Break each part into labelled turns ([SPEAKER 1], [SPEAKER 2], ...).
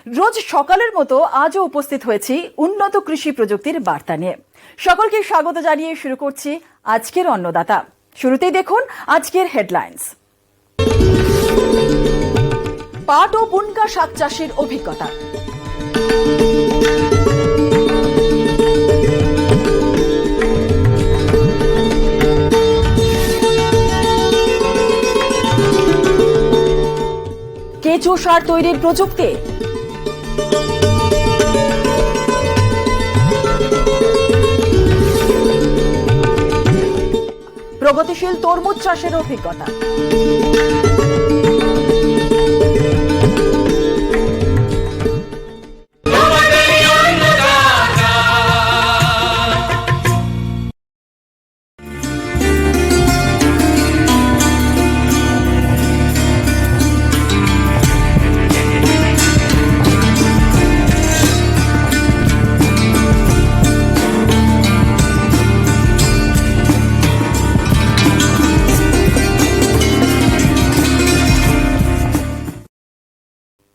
[SPEAKER 1] রোজ সকালের মতো আজও উপস্থিত হয়েছি উন্নত কৃষি প্রযুক্তির বার্তা নিয়ে। সকলকে স্বাগত জানিয়ে শুরু করছি আজকের অন্নদাতা। শুরুতেই দেখুন আজকের হেডলাইন্স। পাট ও পুনকা শাক চাষের অভিজ্ঞতা। কেঁচো সার তৈরির প্রযুক্তি। প্রগতিশীল তরমুজ চাষের অভিজ্ঞতা।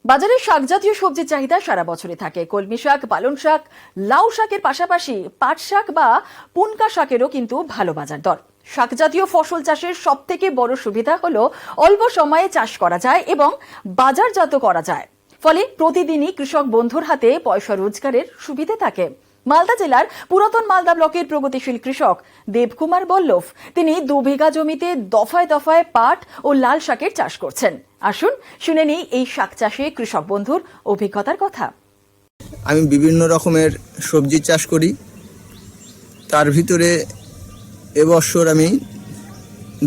[SPEAKER 1] বাজারে শাক জাতীয় সবজির চাহিদা সারা বছরই থাকে। কলমি শাক, পালং শাক, লাউ শাকের পাশাপাশি পাট শাক বা পুনকা শাকেরও কিন্তু ভালো বাজার দর। শাক জাতীয় ফসল চাষের সব থেকে বড় সুবিধা হলো অল্প সময়ে চাষ করা যায় এবং বাজারজাত করা যায়, ফলে প্রতিদিনই কৃষক বন্ধুর হাতে পয়সা রোজগারের সুবিধা থাকে। মালদা জেলার পুরাতন মালদা ব্লকের প্রগতিশীল কৃষক দেবকুমার বল্লভ তিনি 2 বিঘা জমিতে দফায় দফায় পাট ও লাল শাকের চাষ করছেন। আসুন শুনে নিই এই শাক চাষে কৃষক বন্ধুর অভিজ্ঞতার কথা।
[SPEAKER 2] আমি বিভিন্ন রকমের সবজি চাষ করি। তার ভিতরে এবছর আমি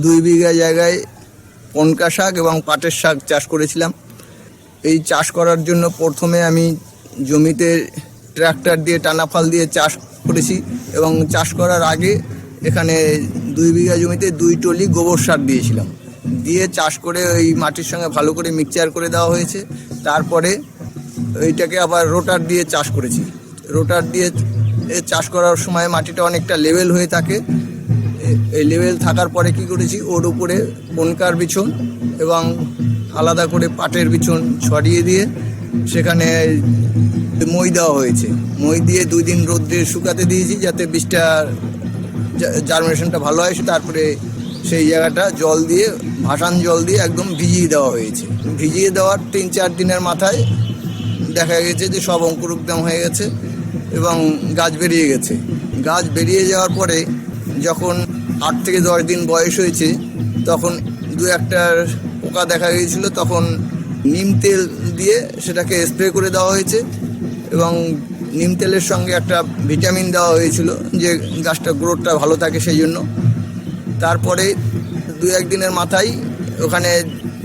[SPEAKER 2] 2 বিঘা জায়গায় পুনকা শাক এবং পাটের শাক চাষ করেছিলাম। এই চাষ করার জন্য প্রথমে আমি জমিতে ট্রাক্টর দিয়ে টানাফাল দিয়ে চাষ করেছি এবং চাষ করার আগে এখানে 2 বিঘা জমিতে 2 টলি গোবর সার দিয়েছিলাম। দিয়ে চাষ করে ওই মাটির সঙ্গে ভালো করে মিক্সচার করে দেওয়া হয়েছে। তারপরে এইটাকে আবার রোটার দিয়ে চাষ করেছি। রোটার দিয়ে চাষ করার সময় মাটিটা অনেকটা লেভেল হয়ে থাকে। এই লেভেল থাকার পরে কি করেছি, ওর উপরে পুনকার বিছন এবং আলাদা করে পাটের বিছন ছড়িয়ে দিয়ে সেখানে মই দেওয়া হয়েছে। মই দিয়ে 2 দিন রোদ্রে শুকাতে দিয়েছি যাতে বীজটা জার্মিনেশনটা ভালো হয়। তারপরে সেই জায়গাটা জল দিয়ে, ভাসান জল দিয়ে একদম ভিজিয়ে দেওয়া হয়েছে। ভিজিয়ে দেওয়ার 3-4 দিনের মাথায় দেখা গেছে যে সব অঙ্কুরোদ্গম হয়ে গেছে এবং গাছ বেরিয়ে গেছে। গাছ বেরিয়ে যাওয়ার পরে যখন 8 থেকে 10 দিন বয়স হয়েছে তখন 2-1টা পোকা দেখা গিয়েছিল। তখন নিম তেল দিয়ে সেটাকে স্প্রে করে দেওয়া হয়েছে এবং নিম তেলের সঙ্গে একটা ভিটামিন দেওয়া হয়েছিল যে গাছটা গ্রোথটা ভালো থাকে সেই জন্য। তারপরে 2-1 দিনের মাথায় ওখানে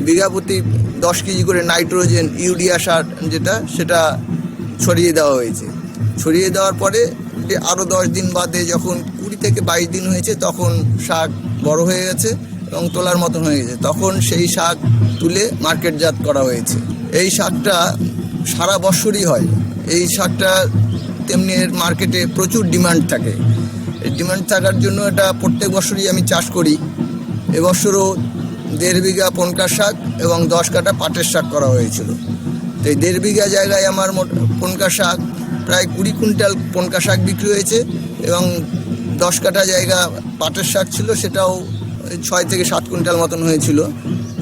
[SPEAKER 2] বিঘা প্রতি 10 কেজি করে নাইট্রোজেন ইউরিয়া সার সেটা ছড়িয়ে দেওয়া হয়েছে। ছড়িয়ে দেওয়ার পরে আরও 10 দিন বাদে যখন 20 থেকে 22 দিন হয়েছে তখন শাক বড় হয়ে গেছে এবং তোলার মতন হয়ে গেছে। তখন সেই শাক তুলে মার্কেটজাত করা হয়েছে। এই শাকটা সারা বছরই হয়। এই শাকটা তেমনি এর মার্কেটে প্রচুর ডিমান্ড থাকে। এই ডিমান্ড থাকার জন্য এটা প্রত্যেক বছরই আমি চাষ করি। এবছরও 1.5 বিঘা পুনকা শাক এবং 10 কাঠা পাটের শাক করা হয়েছিল। তো এই 1.5 বিঘা জায়গায় আমার পুনকা শাক প্রায় 20 কুইন্টাল পুনকা শাক বিক্রি হয়েছে এবং 10 কাঠা জায়গা পাটের শাক ছিল, সেটাও 6 থেকে 7 কুইন্টাল মতন হয়েছিল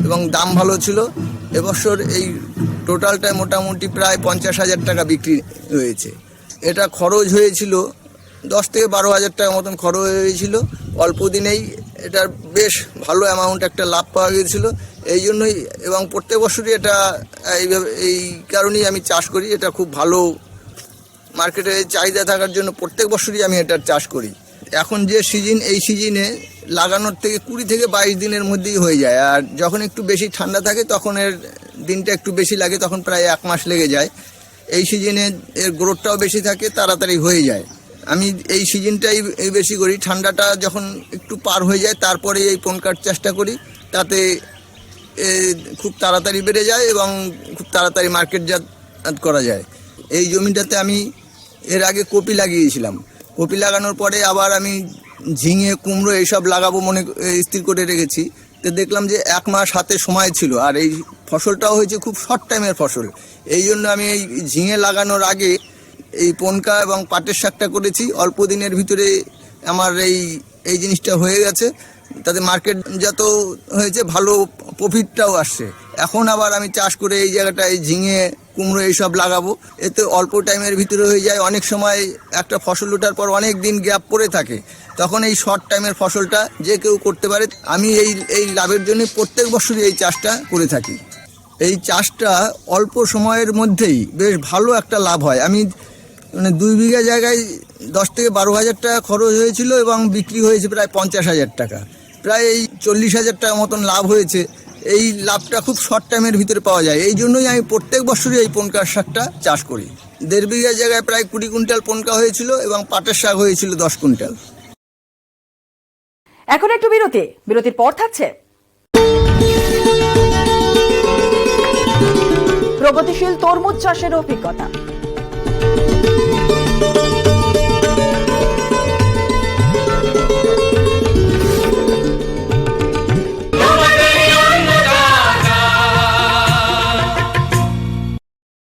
[SPEAKER 2] এবং দাম ভালো ছিল। এবছর এই টোটালটায় মোটামুটি প্রায় 50,000 টাকা বিক্রি হয়েছে। এটা খরচ হয়েছিল 10 থেকে 12,000 টাকা মতন খরচ হয়েছিল। অল্প দিনেই এটার বেশ ভালো অ্যামাউন্ট একটা লাভ পাওয়া গিয়েছিল। এই জন্যই এবং প্রত্যেক বছরই এটা এই কারণেই আমি চাষ করি। এটা খুব ভালো মার্কেটে চাহিদা থাকার জন্য প্রত্যেক বছরই আমি এটার চাষ করি। এখন যে সিজন, এই সিজনে লাগানোর থেকে 20 থেকে 22 দিনের মধ্যেই হয়ে যায়। আর যখন একটু বেশি ঠান্ডা থাকে তখন এর দিনটা একটু বেশি লাগে, তখন প্রায় 1 মাস লেগে যায়। এই সিজনে এর গ্রোথটাও বেশি থাকে, তাড়াতাড়ি হয়ে যায়। আমি এই সিজনটাই বেশি করি। ঠান্ডাটা যখন একটু পার হয়ে যায় তারপরে এই পুনকার চাষটা করি, তাতে খুব তাড়াতাড়ি বেড়ে যায় এবং খুব তাড়াতাড়ি মার্কেটজাত করা যায়। এই জমিটাতে আমি এর আগে কপি লাগিয়েছিলাম। কপি লাগানোর পরে আবার আমি ঝিঙে, কুমড়ো এইসব লাগাবো মনে স্থির করে রেখেছি। তো দেখলাম যে 1 মাস হাতে সময় ছিল, আর এই ফসলটাও হয়েছে খুব শর্ট টাইমের ফসল। এই জন্য আমি এই ঝিঙে লাগানোর আগে এই পনকা এবং পাটের শাকটা করেছি। অল্প দিনের ভিতরে আমার এই জিনিসটা হয়ে গেছে, তাতে মার্কেটজাত হয়েছে, ভালো প্রফিটটাও আসছে। এখন আবার আমি চাষ করে এই জায়গাটায় ঝিঙে, কুমড়ো এইসব লাগাবো। এতে অল্প টাইমের ভিতরে হয়ে যায়। অনেক সময় একটা ফসল ওঠার পর অনেক দিন গ্যাপ পড়ে থাকে, তখন এই শর্ট টাইমের ফসলটা যে কেউ করতে পারে। আমি এই লাভের জন্য প্রত্যেক বছরই এই চাষটা করে থাকি। এই চাষটা অল্প সময়ের মধ্যেই বেশ ভালো একটা লাভ হয়। আমি 2 বিঘা জায়গায় 10 থেকে 12 হাজার টাকা খরচ হয়েছিল এবং বিক্রি হয়েছে প্রায় 50,000 টাকা, প্রায় এই 40,000 টাকা মতন লাভ হয়েছে। এই লাভটা খুব শর্ট টাইমের ভিতরে পাওয়া যায়। এই জন্যই আমি প্রত্যেক বছরই এই পনকার শাকটা চাষ করি। 1.5 বিঘা জায়গায় প্রায় 20 কুইন্টাল পনকা হয়েছিল এবং পাটের শাক হয়েছিল 10 কুইন্টাল।
[SPEAKER 1] এখন একটু বিরতির পর থাকছে প্রগতিশীল তরমুজ চাষের অভিজ্ঞতা।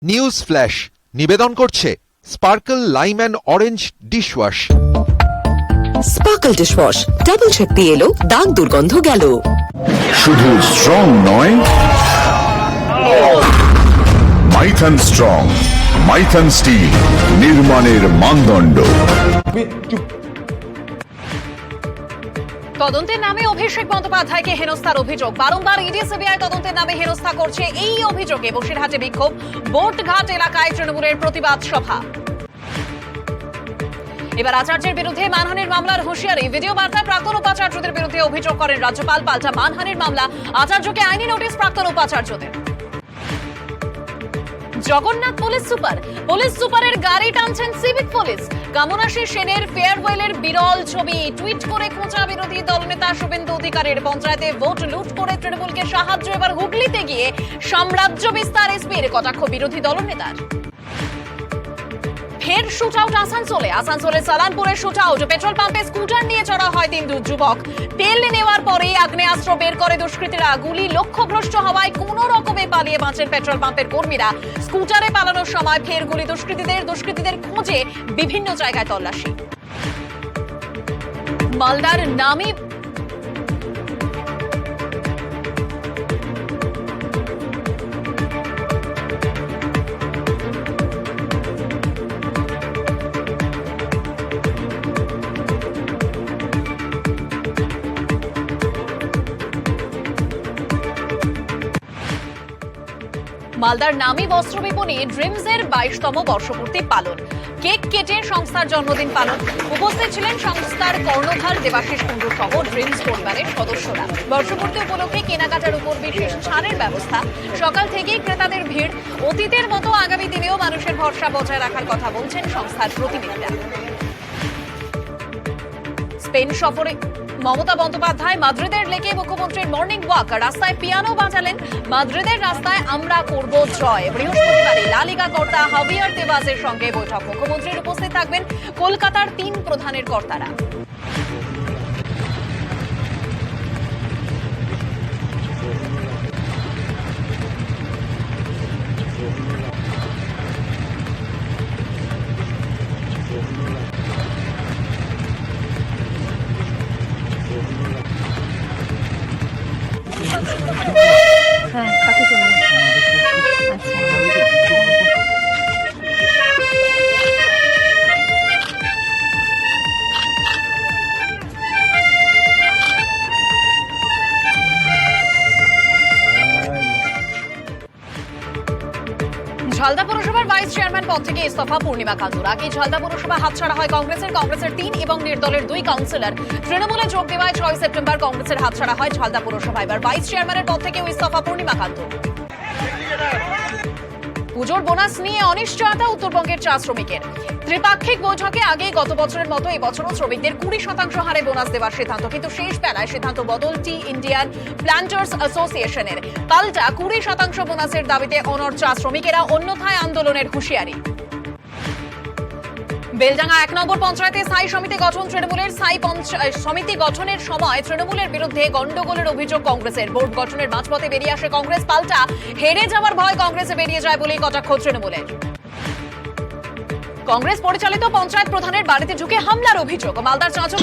[SPEAKER 3] নিউজ ফ্ল্যাশ নিবেদন করছে Sparkle lime and orange dishwash.
[SPEAKER 4] Sparkle dishwash double শক্তি এলো, দাগ দুর্গন্ধ গেল।
[SPEAKER 5] শুধু স্ট্রং নয়, মাইথন স্ট্রং, মাইথন স্টিল নির্মাণের মানদণ্ড।
[SPEAKER 6] তদন্তের নামে অভিষেক বন্দ্যোপাধ্যায়কে হেনস্থার অভিযোগ। বারংবার ইডি সিবিআই তদন্তের নামে হেনস্থা করছে। এই অভিযোগে বসিরহাটে বিক্ষোভ, বোটঘাট এলাকায় তৃণমূলের প্রতিবাদ সভা। এবার আচার্যের বিরুদ্ধে মানহানির মামলার হুঁশিয়ারি। ভিডিও বার্তায় প্রাক্তন উপাচার্যদের বিরুদ্ধে অভিযোগ করেন রাজ্যপাল। পাল্টা মানহানির মামলা, আচার্যকে আইনি নোটিশ প্রাক্তন উপাচার্যদের। জগন্নাথ পুলিশ সুপারের গাড়ি টানছেন সিভিক পুলিশ। কামনাশী সেনের ফেয়ারওয়েলের বিরল ছবি টুইট করে খোঁচা বিরোধী দলনেতা শুভেন্দু অধিকারীর। পঞ্চায়েতে ভোট লুট করে তৃণমূলকে সাহায্য, এবার হুগলিতে গিয়ে সাম্রাজ্য বিস্তার এসপির। কটাক্ষ বিরোধী দলনেতার। ফের শুট আউট আসানসোলে সালানপুরে শুট আউট। পেট্রোল পাম্পে স্কুটার নিয়ে চড়া হয় 3 যুবক। তেল নেওয়ার পরে আগ্নেয়াস্ত্র বের করে দুষ্কৃতীরা। গুলি লক্ষ্যভ্রষ্ট হওয়ায় কোন রকমে পালিয়ে বাঁচেন পেট্রোল পাম্পের কর্মীরা। স্কুটারে পালানোর সময় ফের গুলি দুষ্কৃতীদের খোঁজে বিভিন্ন জায়গায় তল্লাশি। মালদার নামী মালদার নামী বস্ত্র বিপণী ড্রিমসের 22তম বর্ষপূর্তি পালন। কেক কেটে সংস্থার জন্মদিন পালন। উপস্থিত ছিলেন সংস্থার কর্ণধার দেবাশিস কুণ্ডু সহ ড্রিমস পরিবারের সদস্যরা। বর্ষপূর্তি উপলক্ষে কেনাকাটার উপর বিশেষ ছাড়ের ব্যবস্থা। সকাল থেকেই ক্রেতাদের ভিড়। অতীতের মতো আগামী দিনেও মানুষের ভরসা বজায় রাখার কথা বলছেন সংস্থার প্রতিনিধিরা। স্পেন সফরে মমতা বন্দ্যোপাধ্যায় মাদ্রিদের লেকে মুখ্যমন্ত্রীর মর্নিং ওয়াক। রাস্তায় পিয়ানো বাজালেন। মাদ্রিদের রাস্তায় আমরা করব জয়। বৃহস্পতিবারে লা লিগা কর্তা হাভিয়ার তেবাজের সঙ্গে বৈঠক। মুখ্যমন্ত্রীর উপস্থিত থাকবেন কলকাতার 3 প্রধানের কর্তারা। ঝালদা পুরসভার ভাইস চেয়ারম্যান পদ থেকে ইস্তফা পূর্ণিমা খাতুর। আগে ঝালদা পুরসভা হাতছাড়া হয় কংগ্রেসের 3 এবং নির্দলের 2 কাউন্সিলর। তৃণমূলে যোগ দেওয়ায় 6 সেপ্টেম্বর কংগ্রেসের হাতছাড়া হয় ঝালদা পুরসভা। এবার ভাইস চেয়ারম্যানের পদ থেকেও ইস্তফা পূর্ণিমা খাতুর। পুজোর বোনাস নিয়ে অনিশ্চয়তা উত্তরবঙ্গের চা শ্রমিকের। ত্রিপাক্ষিক বৈঠকে আগে গত বছরের মতো এবছরও শ্রমিকদের 20% হারে বোনাস দেওয়ার সিদ্ধান্ত, কিন্তু শেষ বেলায় সিদ্ধান্ত বদল টি ইন্ডিয়ান প্ল্যান্টার্স অ্যাসোসিয়েশনের। পাল্টা 20% বোনাসের দাবিতে অনড় চা শ্রমিকেরা, অন্যথায় আন্দোলনের হুঁশিয়ারি। বেলডাঙ্গা 1 নম্বর পঞ্চায়েতে স্থায়ী সমিতি গঠন তৃণমূলের সমিতি গঠনের সময় তৃণমূলের বিরুদ্ধে গন্ডগোলের অভিযোগ কংগ্রেসের। বোর্ড গঠনের মাঝপথে বেরিয়ে আসে কংগ্রেস, পাল্টা হেরে যাওয়ার ভয় কংগ্রেসে বেরিয়ে যায় বলেই কটাক্ষ তৃণমূলের। কংগ্রেস পরিচালিত পঞ্চায়েত প্রধানের বাড়িতে ঢুকে হামলার অভিযোগ। মালদার চাঁচল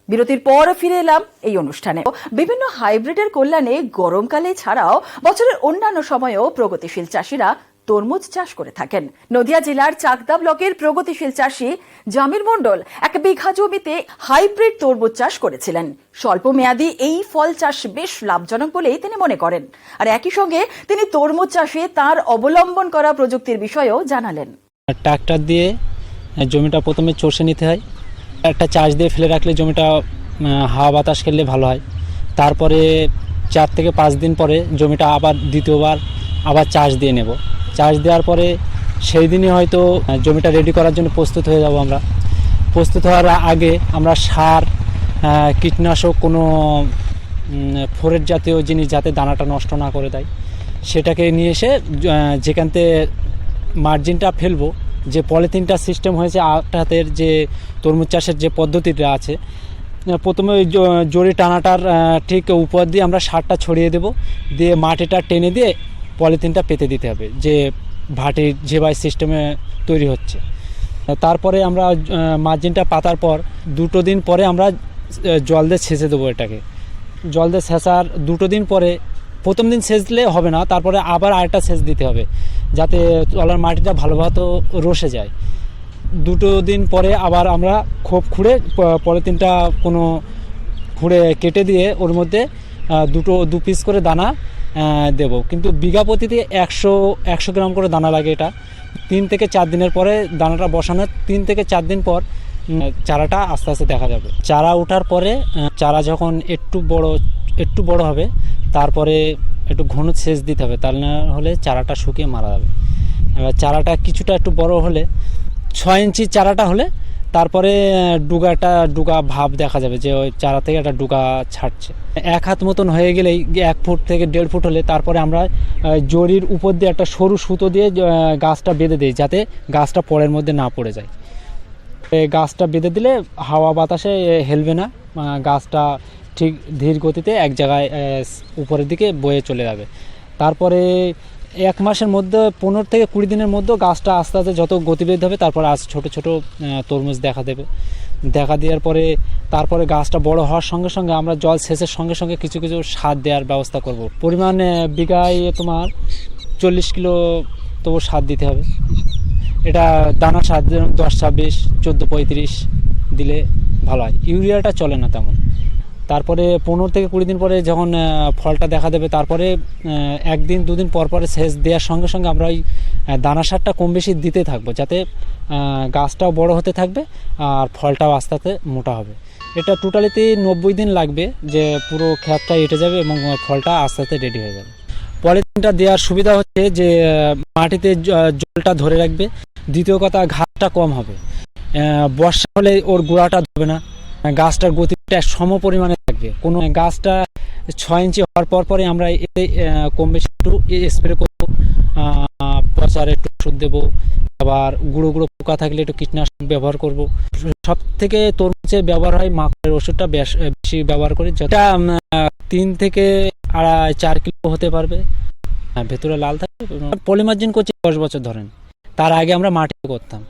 [SPEAKER 1] বিরতির পর ফিরে এলাম এই অনুষ্ঠানে। বিভিন্ন হাইব্রিডের কল্যাণে গরমকালে ছাড়াও বছরের অন্যান্য সময়েও প্রগতিশীল চাষিরা তরমুজ চাষ করে থাকেন। নদিয়া জেলার চাকদা ব্লকের প্রগতিশীল চাষী জামির মণ্ডল 1 বিঘা জমিতে হাইব্রিড তরমুজ চাষ করেছিলেন। স্বল্প মেয়াদী এই ফল চাষ বেশ লাভজনক বলেই তিনি মনে করেন। আর একই সঙ্গে তিনি তরমুজ চাষে তার অবলম্বন করা প্রযুক্তির বিষয়েও জানালেন।
[SPEAKER 7] ট্রাক্টর দিয়ে জমিটা প্রথমে চষে নিতে হয়, একটা চাষ দিয়ে ফেলে রাখলে জমিটা হাওয়া বাতাস খেললে ভালো হয়। তারপরে 4 থেকে 5 দিন পরে জমিটা আবার দ্বিতীয়বার আবার চাষ দিয়ে নেব। চাষ দেওয়ার পরে সেই দিনই হয়তো জমিটা রেডি করার জন্য প্রস্তুত হয়ে যাব। আমরা প্রস্তুত হওয়ার আগে আমরা সার, কীটনাশক, কোনো ফোরেট জাতীয় জিনিস যাতে দানাটা নষ্ট না করে দেয় সেটাকে নিয়ে এসে যেখানতে মার্জিনটা ফেলবো, যে পলিথিনটা সিস্টেম হয়েছে আটাতের যে তরমুজ চাষের যে পদ্ধতিটা আছে, প্রথমে ওই জড়ি টানাটার ঠিক উপর দিয়ে আমরা সারটা ছড়িয়ে দেব, দিয়ে মাটিটা টেনে দিয়ে পলিথিনটা পেতে দিতে হবে, যে ভাটির যেভাবে সিস্টেমে তৈরি হচ্ছে। তারপরে আমরা মার্জিনটা পাতার পর 2 দিন পরে আমরা জল দিয়ে ছেঁচে দেবো। এটাকে জল দিয়ে ছেঁচার 2 দিন পরে, প্রথম দিন সেচলে হবে না, তারপরে আবার আরেকটা সেচ দিতে হবে যাতে তলার মাটিটা ভালোভাবে রসে যায়। 2 দিন পরে আবার আমরা খোপ খুঁড়ে পলিথিনটা কোনো খুঁড়ে কেটে দিয়ে ওর মধ্যে 2 পিস করে দানা দেব। কিন্তু বিঘা প্রতিতে 100 গ্রাম করে দানা লাগে। এটা 3 থেকে 4 দিনের পরে দানাটা বসানোর 3 থেকে 4 দিন পর চারাটা আস্তে আস্তে দেখা যাবে। চারা ওঠার পরে চারা যখন একটু বড় হবে তারপরে একটু ঘন সেচ দিতে হবে, তা না হলে চারাটা শুকিয়ে মারা যাবে। এবার চারাটা কিছুটা একটু বড় হলে 6 ইঞ্চি চারাটা হলে তারপরে ডুগা ভাব দেখা যাবে, যে ওই চারা থেকে একটা ডুগা ছাড়ছে। 1 হাত মতন হয়ে গেলেই 1 ফুট থেকে 1.5 ফুট হলে তারপরে আমরা জরির উপর দিয়ে একটা সরু সুতো দিয়ে গাছটা বেঁধে দিই, যাতে গাছটা পরের মধ্যে না পড়ে যায়। গাছটা বেঁধে দিলে হাওয়া বাতাসে হেলবে না, গাছটা ঠিক ধীর গতিতে এক জায়গায় উপরের দিকে বয়ে চলে যাবে। তারপরে 1 মাসের মধ্যে 15 থেকে 20 দিনের মধ্যে গাছটা আস্তে আস্তে যত গতিবেগ হবে তারপর ছোট ছোট তরমুজ দেখা দেবে। দেখা দেওয়ার পরে তারপরে গাছটা বড় হওয়ার সঙ্গে সঙ্গে আমরা জল সেচের সঙ্গে সঙ্গে কিছু কিছু সার দেওয়ার ব্যবস্থা করব। পরিমাণ বিঘায় তোমার 40 কিলো তবু সার দিতে হবে। এটা দানা সার 10-26, 14-35 দিলে ভালো হয়। ইউরিয়াটা চলে না তেমন। তারপরে 15 থেকে 20 দিন পরে যখন ফলটা দেখা দেবে তারপরে 1 দিন 2 দিন পর পরে সেচ দেওয়ার সঙ্গে সঙ্গে আমরা ওই দানা সারটা কম বেশি দিতে থাকবো, যাতে গাছটাও বড় হতে থাকবে আর ফলটাও আস্তে আস্তে মোটা হবে। এটা টোটালিতে 90 দিন লাগবে, যে পুরো ক্ষেতটা এঁটে যাবে এবং ফলটা আস্তে আস্তে রেডি হয়ে যাবে। পলিথিনটা দেওয়ার সুবিধা হচ্ছে যে মাটিতে জলটা ধরে রাখবে। দ্বিতীয় কথা, ঘাসটা কম হবে। বর্ষা হলে ওর গোড়াটা ধরবে না, গাছটার গতিটা সম পরিমাণে থাকবে। কোনো গাছটা 6 ইঞ্চি হওয়ার পরে আমরা এতে কম বেশি একটু স্প্রে করবো, পচার একটু ওষুধ দেবো, আবার গুঁড়ো পোকা থাকলে একটু কীটনাশক ব্যবহার করব। সব থেকে তরমুজে ব্যবহার হয় মাকড়ের ওষুধটা বেশি ব্যবহার করি, যেটা 3 থেকে 4 কিলো হতে পারবে, ভেতরে লাল থাকবে। পলিমার্জিন করছি 10 বছর ধরেন, তার আগে আমরা মাটিতে করতাম।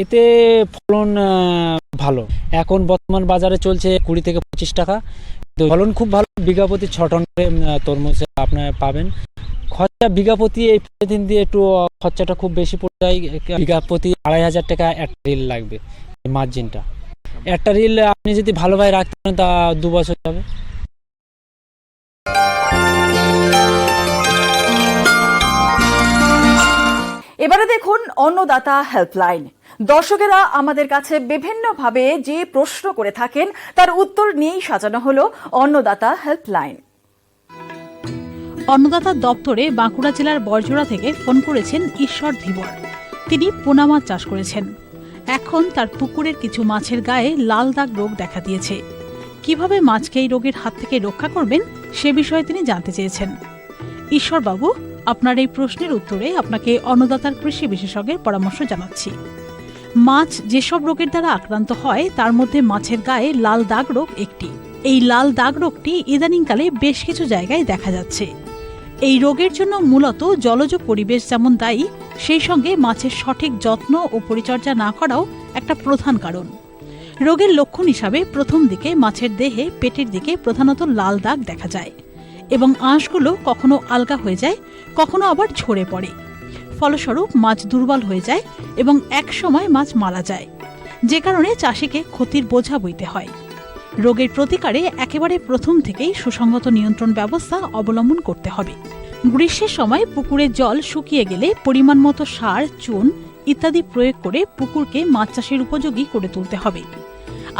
[SPEAKER 7] এতে ফলন ভালো। এখন বর্তমান বাজারে চলছে 20 থেকে 25 টাকা। ফলন খুব ভালো। বিঘা প্রতি 6 টন করে তরমুজ আপনার পাবেন। খরচা বিঘা প্রতি এই পলিথিন দিয়ে একটু খরচাটা খুব বেশি পড়ে যায়। বিঘা প্রতি 2,500 টাকা একটা রিল লাগবে। মার্জিনটা একটা রিল আপনি যদি ভালোভাবে রাখতে পারেন তা 2 বছর যাবে।
[SPEAKER 1] এবারে দেখুন অন্নদাতা হেল্পলাইন। দর্শকেরা আমাদের কাছে বিভিন্নভাবে যে প্রশ্ন করে থাকেন তার উত্তর নিয়েই সাজানো হলো অন্নদাতা হেল্পলাইন।
[SPEAKER 8] অন্নদাতা দপ্তরে বাঁকুড়া জেলার বরজোড়া থেকে ফোন করেছেন ঈশ্বর ধীবর। তিনি পোনা মাছ চাষ করেছেন। এখন তার পুকুরের কিছু মাছের গায়ে লাল দাগ রোগ দেখা দিয়েছে। কিভাবে মাছকে এই রোগের হাত থেকে রক্ষা করবেন সে বিষয়ে তিনি জানতে চেয়েছেন। ঈশ্বরবাবু, আপনার এই প্রশ্নের উত্তরে আপনাকে অন্নদাতার কৃষি বিশেষজ্ঞের পরামর্শ জানাচ্ছি। মাছ যেসব রোগের দ্বারা আক্রান্ত হয় তার মধ্যে মাছের গায়ে লাল দাগ রোগ একটি। এই লাল দাগ রোগটি ইদানিংকালে বেশ কিছু জায়গায় দেখা যাচ্ছে। এই রোগের জন্য মূলত জলজ পরিবেশ যেমন দায়ী, সেই সঙ্গে মাছের সঠিক যত্ন ও পরিচর্যা না করাও একটা প্রধান কারণ। রোগের লক্ষণ হিসাবে প্রথম দিকে মাছের দেহে পেটের দিকে প্রধানত লাল দাগ দেখা যায় এবং আঁশগুলো কখনো আলগা হয়ে যায়, কখনো আবার ঝরে পড়ে। ফলস্বরূপ মাছ দুর্বল হয়ে যায় এবং একসময় মাছ মারা যায়, যে কারণে চাষিকে ক্ষতির বোঝা বইতে হয়। রোগের প্রতিকারে একেবারে প্রথম থেকেই সুসংহত নিয়ন্ত্রণ ব্যবস্থা অবলম্বন করতে হবে। গ্রীষ্মের সময় পুকুরের জল শুকিয়ে গেলে পরিমাণ মতো সার, চুন ইত্যাদি প্রয়োগ করে পুকুরকে মাছ চাষের উপযোগী করে তুলতে হবে।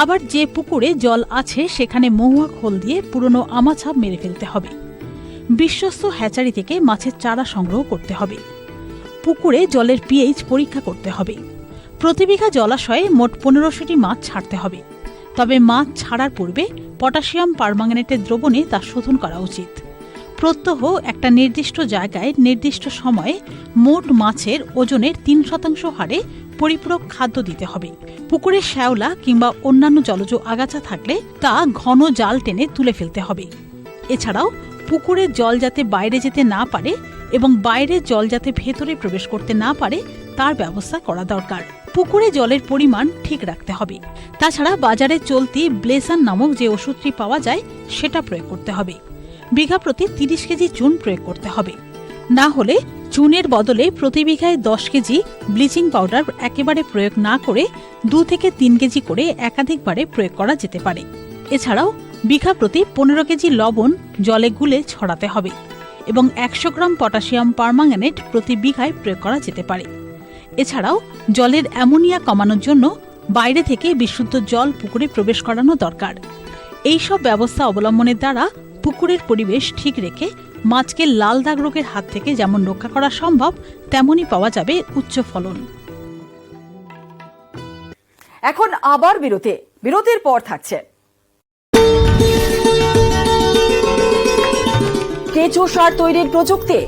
[SPEAKER 8] আবার যে পুকুরে জল আছে সেখানে মহুয়া খোল দিয়ে পুরনো আমাছাপ মেরে ফেলতে হবে। বিশ্বস্ত হ্যাচারি থেকে মাছের চারা সংগ্রহ করতে হবে। পুকুরে জলের পিএইচ পরীক্ষা করতে হবে। প্রতি বিঘা জলাশয়ে মোট 1500টি মাছ ছাড়তে হবে। তবে মাছ ছাড়ার পূর্বে পটাশিয়াম পারম্যাঙ্গানেটের দ্রবণে তা শোধন করা উচিত। প্রত্যহ একটা নির্দিষ্ট জায়গায় নির্দিষ্ট সময়ে মোট মাছের ওজনের 3% হারে পরিপূরক খাদ্য দিতে হবে। পুকুরে শ্যাওলা কিংবা অন্যান্য জলজ আগাছা থাকলে তা ঘন জাল টেনে তুলে ফেলতে হবে। এছাড়াও পুকুরের জল যাতে বাইরে যেতে না পারে এবং বাইরের জল যাতে ভেতরে প্রবেশ করতে না পারে তার ব্যবস্থা করা দরকার। পুকুরে জলের পরিমাণ ঠিক রাখতে হবে। তাছাড়া বাজারে চলতি ব্লেসান নামক যে ওষুধটি পাওয়া যায় সেটা প্রয়োগ করতে হবে। বিঘা প্রতি 30 কেজি চুন প্রয়োগ করতে হবে। না হলে চুনের বদলে প্রতি বিঘায় 10 কেজি ব্লিচিং পাউডার একেবারে প্রয়োগ না করে 2 থেকে 3 কেজি করে একাধিকবারে প্রয়োগ করা যেতে পারে। এছাড়াও বিঘা প্রতি 15 কেজি লবণ জলে গুলে ছড়াতে হবে এবং 100 গ্রাম পটাশিয়াম পারম্যাঙ্গানেট প্রতি বিঘায় প্রয়োগ করা যেতে পারে। এছাড়াও জলের অ্যামোনিয়া কমানোর জন্য বাইরে থেকে বিশুদ্ধ জল পুকুরে প্রবেশ করানো দরকার। এই সব ব্যবস্থা অবলম্বনের দ্বারা পুকুরের পরিবেশ ঠিক রেখে মাছকে লাল দাগ রোগের হাত থেকে যেমন রক্ষা করা সম্ভব তেমনই পাওয়া যাবে উচ্চ ফলন।
[SPEAKER 1] এখন আবার বিরতির পর থাকছে কেঁচো সার তৈরির প্রযুক্তি।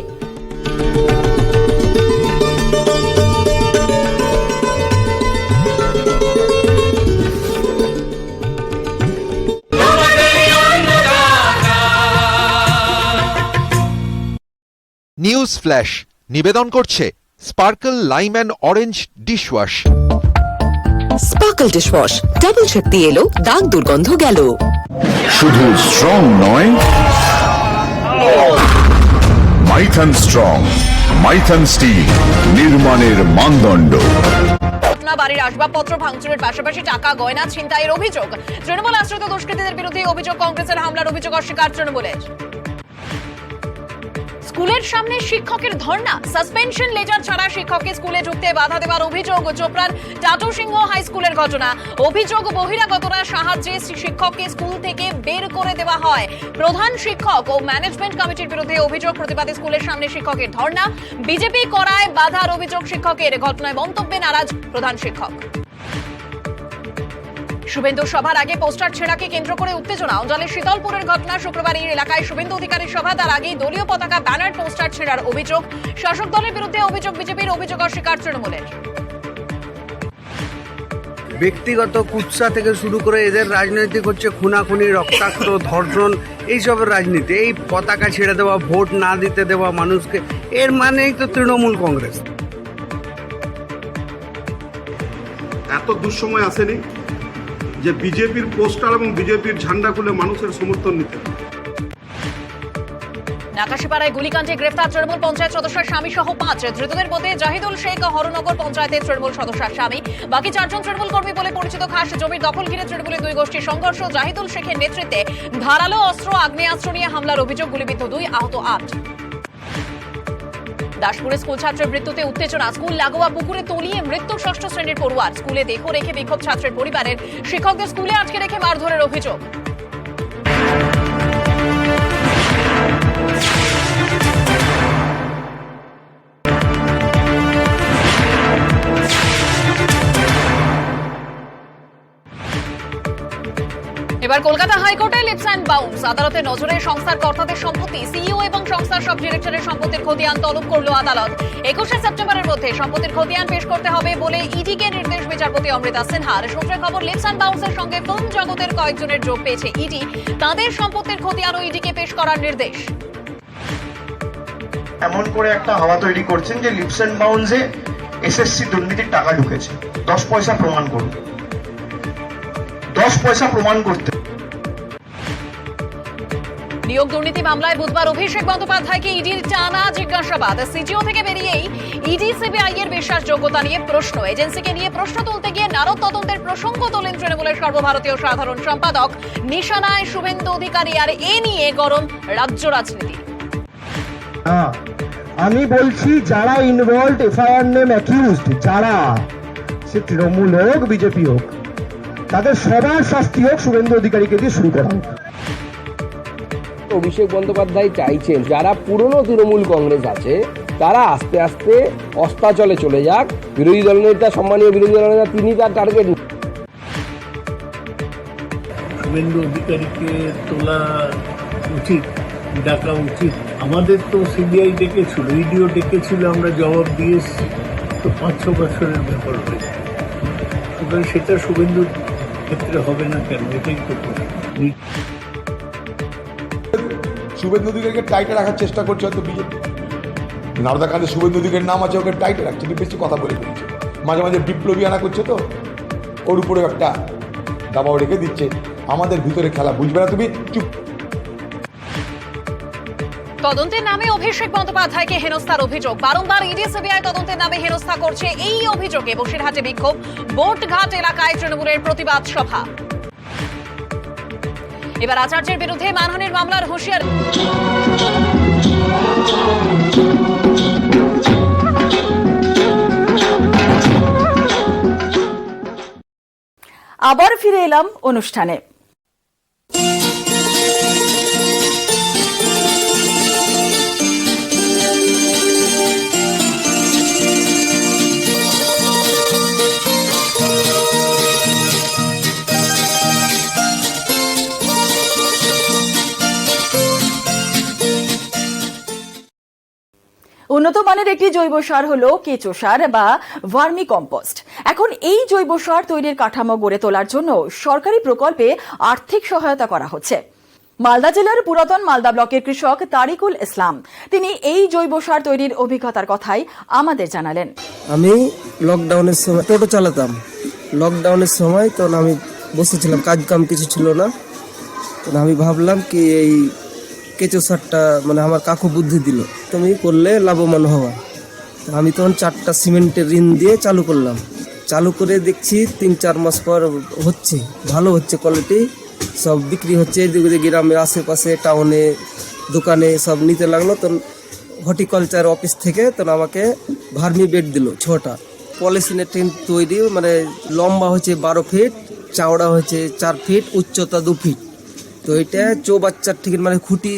[SPEAKER 3] নিউজ ফ্ল্যাশ নিবেদন করছে Sparkle lime and orange dishwash.
[SPEAKER 4] Sparkle dishwash double শক্তি এলো, দাগ দুর্গন্ধ গেল।
[SPEAKER 5] শুধু স্ট্রং নয়, মাইথান স্ট্রং, মাইথান স্টিল, নির্মাণের মানদণ্ড।
[SPEAKER 6] বাড়ির আসবাবপত্র ভাঙচুরের পাশাপাশি টাকা গয়না ছিনতাইয়ের অভিযোগ। তৃণমূল আশ্রিত দুষ্কৃতীদের বিরুদ্ধে অভিযোগ, কংগ্রেসের হামলার অভিযোগ অস্বীকার তৃণমূলের। স্কুলের সামনে শিক্ষকের ধর্ণা, সাসপেনশন লেটার ছাড়া শিক্ষককে স্কুলে ঢুকতে বাধা দেওয়ার অভিযোগ। চোপড়ার টাটু সিংহ হাই স্কুলের ঘটনা। অভিযোগ, বহিরাগতরা সাহায্যে শিক্ষককে স্কুল থেকে বের করে দেওয়া হয়। প্রধান শিক্ষক ও ম্যানেজমেন্ট কমিটির বিরুদ্ধে অভিযোগ, প্রতিবাদে স্কুলের সামনে শিক্ষকের ধর্ণা। বিজেপি করায় বাধার অভিযোগ শিক্ষকের। ঘটনায় মন্তব্যে নারাজ প্রধান শিক্ষক। শুভেন্দু সভার আগে পোস্টার ছেঁড়াকে কেন্দ্র করে উত্তেজনা। অঞ্জলের শীতলপুরের ঘটনা। শুক্রবার এই এলাকায় শুভেন্দু অধিকারীর সভা, তার আগেই দলীয় পতাকা, ব্যানার, পোস্টার ছেঁড়ার অভিযোগ। শাসক দলের বিরুদ্ধে অভিযোগ বিজেপির, অভিযোগ অস্বীকার তৃণমূলের।
[SPEAKER 9] ব্যক্তিগত কুৎসা থেকে শুরু করে এদের রাজনৈতিক হচ্ছে খুনাখুনি, রক্তাক্ত, ধর্ষণ, এইসবের রাজনীতি। এই পতাকা ছেড়ে দেওয়া, ভোট না দিতে দেওয়া মানুষকে, এর মানেই তো তৃণমূল কংগ্রেস।
[SPEAKER 10] এত দুঃসময় আসেনি যে বিজেপির পোস্টার এবং বিজেপির ঝান্ডা খুলে মানুষের সমর্থন নিতে।
[SPEAKER 6] নাকাশিপাড়ায় গুলিকাণ্ডে গ্রেফতার তৃণমূল পঞ্চায়েত সদস্যের স্বামী সহ 5। ধৃতদের মধ্যে জাহিদুল শেখ হরনগর পঞ্চায়েতের তৃণমূল সদস্যের স্বামী। বাকি 4 জন তৃণমূল কর্মী বলে পরিচিত। খাস জমির দখল ঘিরে তৃণমূলের 2 গোষ্ঠীর সংঘর্ষ। জাহিদুল শেখের নেতৃত্বে ধারালো অস্ত্র, আগ্নেয়াস্ত্র নিয়ে হামলার অভিযোগ। গুলিবিদ্ধ 2, আহত 8। দাসপুরে স্কুল ছাত্রের মৃত্যুতে উত্তেজনা। স্কুল লাগোয়া পুকুরে তলিয়ে মৃত্যু 6ষ্ঠ শ্রেণীর পড়ুয়ার। স্কুলে দেহ রেখে বিক্ষোভ ছাত্রের পরিবারের। শিক্ষকদের স্কুলে আটকে রেখে মারধরের অভিযোগ। এবার কলকাতা হাইকোর্টে লিপস অ্যান্ড বাউন্স আদালতের নজরে সংস্থার কর্তাদের সম্পত্তি, সিইও এবং সংস্থার সব ডিরেক্টরের সম্পত্তির খতিয়ান তলব করল আদালত। 21 সেপ্টেম্বরের মধ্যে সম্পত্তির খতিয়ান পেশ করতে হবে বলে ইডিকে নির্দেশ বিচারপতি অমৃতা সিনহার। সূত্রে খবর, লিপস অ্যান্ড বাউন্সের সঙ্গে ফিল্ম জগতের কয়েকজনের যোগ পেয়েছে ইডি। তাদের সম্পত্তির খতিয়ানও ইডিকে পেশ করার নির্দেশ।
[SPEAKER 11] এমন করে একটা হাওয়া তৈরি করছেন যে লিপস অ্যান্ড বাউন্সে এসএসসি দুর্নীতির টাকা ঢুকেছে। 10 পয়সা প্রমাণ করুন, 10 পয়সা প্রমাণ করতে।
[SPEAKER 6] নিয়োগ দুর্নীতি মামলায় বুধবার অভিষেক বন্দ্যোপাধ্যায়কে ইডির টানা জিজ্ঞাসাবাদ। সিজিও থেকে বেরিয়েই ইডি সিবিআই এর বিশ্বাসযোগ্যতা নিয়ে প্রশ্ন। এজেন্সিকে নিয়ে প্রশ্ন তুলতে গিয়ে নারদ তদন্তের প্রসঙ্গ তোলেন তৃণমূলের সর্বভারতীয় সাধারণ সম্পাদক নিশানায় শুভেন্দু অধিকারী। আর এ নিয়ে গরম রাজ্য রাজনীতি।
[SPEAKER 11] আমি বলছি যারা ইনভলভড, এফআইআর নেম অ্যাকিউজড, যারা, সে তৃণমূল হোক বিজেপি হোক, তাদের সবার শাস্তি হোক শুভেন্দু অধিকারীকে দিয়ে শুরু করা হোক।
[SPEAKER 12] অভিষেক বন্দ্যোপাধ্যায় চাইছেন যারা পুরনো তৃণমূল কংগ্রেস আছে তারা আস্তে আস্তে অস্তাচলে চলে যাক। বিরোধী দলনেতা, সম্মানীয় বিরোধী দলনেতা, তিনি তার টার্গেট।
[SPEAKER 13] শুভেন্দু অধিকারীকে তোলা উচিত, ডাকা উচিত। আমাদের তো সিবিআই ডেকেছিল, ইডিও ডেকেছিল, আমরা জবাব দিয়ে এসেছি। তো 5-6 বছরের ব্যাপার হয়েছে, সুতরাং সেটা শুভেন্দুর ক্ষেত্রে হবে না কেন? এটাই তো
[SPEAKER 14] শুভেন্দু অধিকারীকে টাইটে রাখার চেষ্টা করছে হয়তো বিজেপি। নারদা কান্দে শুভেন্দু অধিকারীর নাম আছে, ওকে টাইটে রাখছে, বেশি কথা বলে ফেলছে, মাঝে মাঝে বিপ্লবী আনা করছে, তো ওর উপরে একটা দাবাও রেখে দিচ্ছে। আমাদের ভিতরে খেলা বুঝবে না তুমি, চুপ।
[SPEAKER 6] তদন্তের নামে অভিষেক বন্দ্যোপাধ্যায়কে হেনস্থার অভিযোগ। বারংবার ইডি সিবিআই তদন্তের নামে হেনস্থা করছে, এই অভিযোগে বসিরহাটে বিক্ষোভ। বোটঘাট এলাকায় তৃণমূলের প্রতিবাদ সভা। এবার আচার্যের বিরুদ্ধে মানহানির মামলার হুঁশিয়ার।
[SPEAKER 1] আবার ফিরে এলাম অনুষ্ঠানে। উন্নত মানের একটি জৈব সার হলো কেঁচো সার বা ভার্মি কম্পোস্ট। এখন এই জৈব সার তৈরির কাঠামো গড়ে তোলার জন্য সরকারি প্রকল্পে আর্থিক সহায়তা করা হচ্ছে। মালদা জেলার পুরাতন মালদা ব্লকের কৃষক তারিকুল ইসলাম, তিনি এই জৈব সার তৈরির অভিজ্ঞতার কথাই আমাদের জানালেন।
[SPEAKER 15] আমি লকডাউনের সময় টোটো চালাতাম। লকডাউনের সময় তখন আমি বসেছিলাম, কাজ কাম কিছু ছিল না। তখন আমি ভাবলাম কি এই কেঁচো সারটা মানে আমার কাকু বুদ্ধি দিল, তুমি করলে লাভবান হওয়া। আমি তখন 4টা সিমেন্টের ঋণ দিয়ে চালু করলাম। চালু করে দেখছি 3-4 মাস পর হচ্ছে, ভালো হচ্ছে, কোয়ালিটি সব বিক্রি হচ্ছে। এদিকে গ্রামে আশেপাশে টাউনে দোকানে সব নিতে লাগলো। তখন হর্টিকালচার অফিস থেকে তখন আমাকে ভার্মি বেড দিল 6টা। পলিথিনের টেন্ট তৈরি, মানে লম্বা হচ্ছে 12 ফিট, চওড়া হচ্ছে 4 ফিট, উচ্চতা 2 ফিট। তো এটা চৌবাচ্চার ঠিক মানে খুঁটি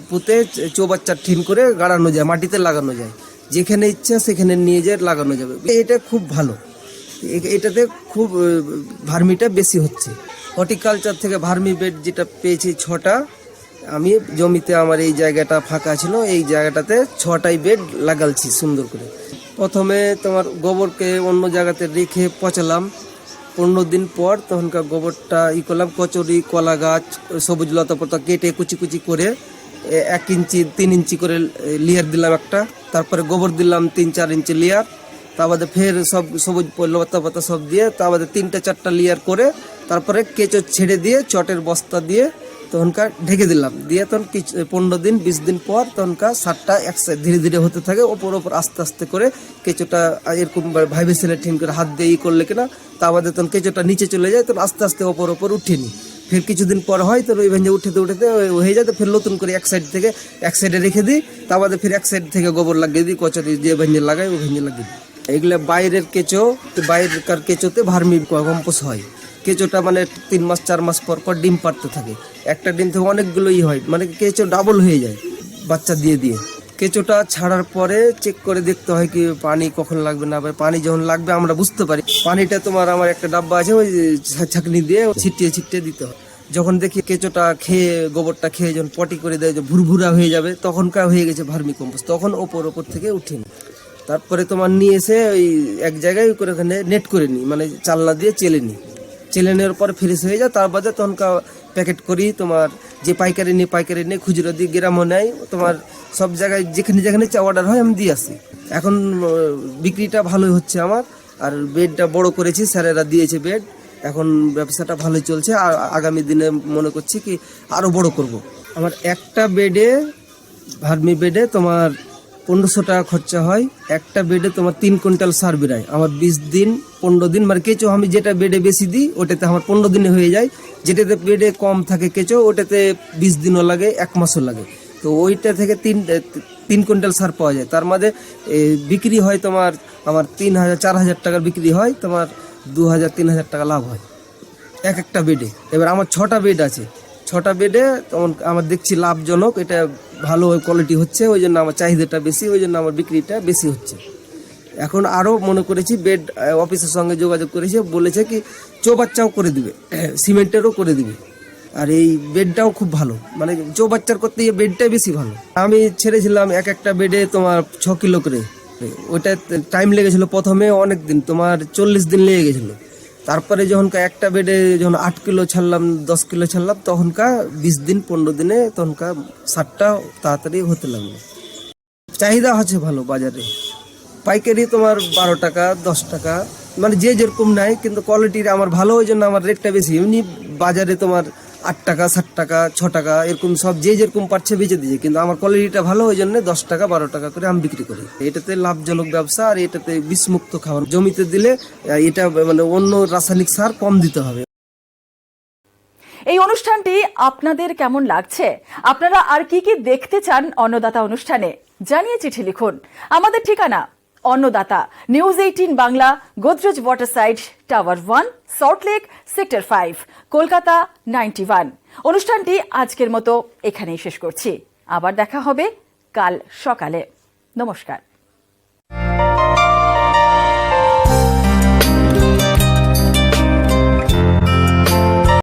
[SPEAKER 15] পুঁতে চৌবাচ্চার ঠিন করে গাড়ানো যায়, মাটিতে লাগানো যায়, যেখানে ইচ্ছা সেখানে নিয়ে যায় লাগানো যাবে। এটা খুব ভালো, এটাতে খুব ভার্মিটা বেশি হচ্ছে। হর্টিকালচার থেকে ভার্মি বেড যেটা পেয়েছি 6টা, আমি জমিতে আমার এই জায়গাটা ফাঁকা ছিল, এই জায়গাটাতে 6টাই বেড লাগালছি সুন্দর করে। প্রথমে তোমার গোবরকে অন্য জায়গাতে রেখে পচালাম। 15 দিন পর তখনকার গোবরটা করলাম, কচুরি, কলা গাছ, সবুজ লতা পাতা কেটে কুচি কুচি করে 1 ইঞ্চি 3 ইঞ্চি করে লেয়ার দিলাম একটা। তারপরে গোবর দিলাম 3-4 ইঞ্চি লেয়ার। তারপরে ফের সব সবুজ লতা পাতা সব দিয়ে তারপরে 3-4টা লেয়ার করে তারপরে কেঁচো ছেড়ে দিয়ে চটের বস্তা দিয়ে তখনকার ঢেকে দিলাম। দিয়ে তখন 15 দিন 20 দিন পর তখনকার সারটা একসাথে ধীরে ধীরে হতে থাকে। ওপর আস্তে আস্তে করে কেঁচোটা এরকম ভাইবে সেলে ঠিন করে হাত দিয়ে করলে কিনা তারপরে তখন কেঁচোটা নিচে চলে যায়, তখন আস্তে আস্তে ওপর উঠে নি। ফের কিছুদিন পর হয় তো ওই ভেঙে উঠতে হয়ে যায়। তো ফের নতুন করে এক সাইডে রেখে দিই, তারপরে ফের এক সাইড থেকে গোবর লাগিয়ে দিই, কচুরি যে ভেঙে লাগাই ওই ভেঙে লাগিয়ে দিই। এগুলো বাইরের কেঁচো, বাইরের কেঁচোতে ভার্মি কম্পোস্ট হয়। কেঁচোটা মানে 3 মাস 4 মাস পর পর ডিম পাড়তে থাকে। একটা ডিম থেকে অনেকগুলোই হয়, মানে কেঁচো ডাবল হয়ে যায় বাচ্চা দিয়ে দিয়ে। কেঁচোটা ছাড়ার পরে চেক করে দেখতে হয় কি পানি কখন লাগবে না। পানি যখন লাগবে আমরা বুঝতে পারি। পানিটা তোমার আমার একটা ডাব্বা আছে, ওই ছাঁকনি দিয়ে ছিটিয়ে দিতে হয়। যখন দেখি কেঁচোটা খেয়ে গোবরটা খেয়ে যখন পটি করে দেয় যে ভুরভুরা হয়ে যাবে তখনকার হয়ে গেছে ভার্মি কম্পোস্ট, তখন ওপর থেকে উঠিনি। তারপরে তোমার নিয়ে এসে ওই এক জায়গায় করে ওখানে নেট করে নিই, মানে চালনা দিয়ে চেলে নিই, চেলে নেওয়ার পরে ফ্রেশ হয়ে যায়। তার বাদে তখনকার প্যাকেট করি, তোমার যে পাইকারি নিয়ে খুচরো দিয়ে গ্রামও নেয়, তোমার সব জায়গায় যেখানে যেখানে অর্ডার হয় আমি দিয়ে আসি। এখন বিক্রিটা ভালোই হচ্ছে আমার, আর বেডটা বড় করেছি, স্যারেরা দিয়েছে বেড, এখন ব্যবসাটা ভালোই চলছে। আর আগামী দিনে মনে করছি কি আরও বড় করব। আমার একটা বেডে ভার্মি বেডে তোমার 1500 টাকা খরচা হয়, একটা বেডে তোমার 3 কুইন্টাল সার বেরায় আমার 20 দিন 15 দিন, মানে কেঁচো আমি যেটা বেডে বেশি দিই ওটাতে আমার 15 দিনে হয়ে যায়, যেটাতে বেডে কম থাকে কেঁচো ওটাতে 20 দিনও লাগে, 1 মাসও লাগে। তো ওইটা থেকে 3 কুইন্টাল সার পাওয়া যায়। তার মধ্যে বিক্রি হয় তোমার আমার 3000-4000 টাকার বিক্রি হয়, তোমার 2000-3000 টাকা লাভ হয় একটা বেডে। এবার আমার 6টা বেড আছে, 6টা বেডে তখন আমার দেখছি লাভজনক, এটা ভালো কোয়ালিটি হচ্ছে, ওই জন্য আমার চাহিদাটা বেশি, ওই জন্য আমার বিক্রিটা বেশি হচ্ছে। এখন আরও মনে করেছি বেড অফিসের সঙ্গে যোগাযোগ করেছে, বলেছে কি চৌবাচ্চাও করে দিবে, সিমেন্টেরও করে দিবে, আর এই বেডটাও খুব ভালো, মানে চৌবাচ্চার করতে গিয়ে বেডটাই বেশি ভালো। আমি ছেড়েছিলাম একটা বেডে তোমার 6 কিলো করে, ওইটা টাইম লেগেছিল প্রথমে অনেক দিন, তোমার 40 দিন লেগে গেছিলো। তারপরে যখন একটা বেডে যখন 8 কিলো ছাড়লাম 10 কিলো ছাড়লাম, তখনকার 20 দিন 15 দিনে তখনকার সারটা তাড়াতাড়ি হতে লাগলো। চাহিদা আছে ভালো বাজারে, পাইকারি তোমার 12 টাকা 10 টাকা, মানে যে যেরকম নেয়, কিন্তু কোয়ালিটির আমার ভালো, ওই জন্য আমার রেটটা বেশি। এমনি বাজারে তোমার 8 টাকা 7 টাকা 6 টাকা এরকম সব যে যেরকম পারছে বেচে দিয়েছে, কিন্তু আমার কোয়ালিটিটা ভালো, ওই জন্য 10 টাকা 12 টাকা করে আমি বিক্রি করি। এটাতে লাভজনক ব্যবসা, আর এটাতে বিষমুক্ত খাবার জমিতে দিলে এটা মানে অন্য রাসায়নিক সার কম দিতে হবে।
[SPEAKER 1] এই অনুষ্ঠানটি আপনাদের কেমন লাগছে? আপনারা আর কি কি দেখতে চান অন্নদাতা অনুষ্ঠানে? জানিয়ে চিঠি লিখুন। আমাদের ঠিকানা অন্নদাতা, News 18 Bangla, Godrej Waterside, tower 1, Salt Lake, sector 5, Kolkata 91। অনুষ্ঠানটি আজকের মতো এখানেই শেষ করছি। আবার দেখা হবে কাল সকালে। নমস্কার।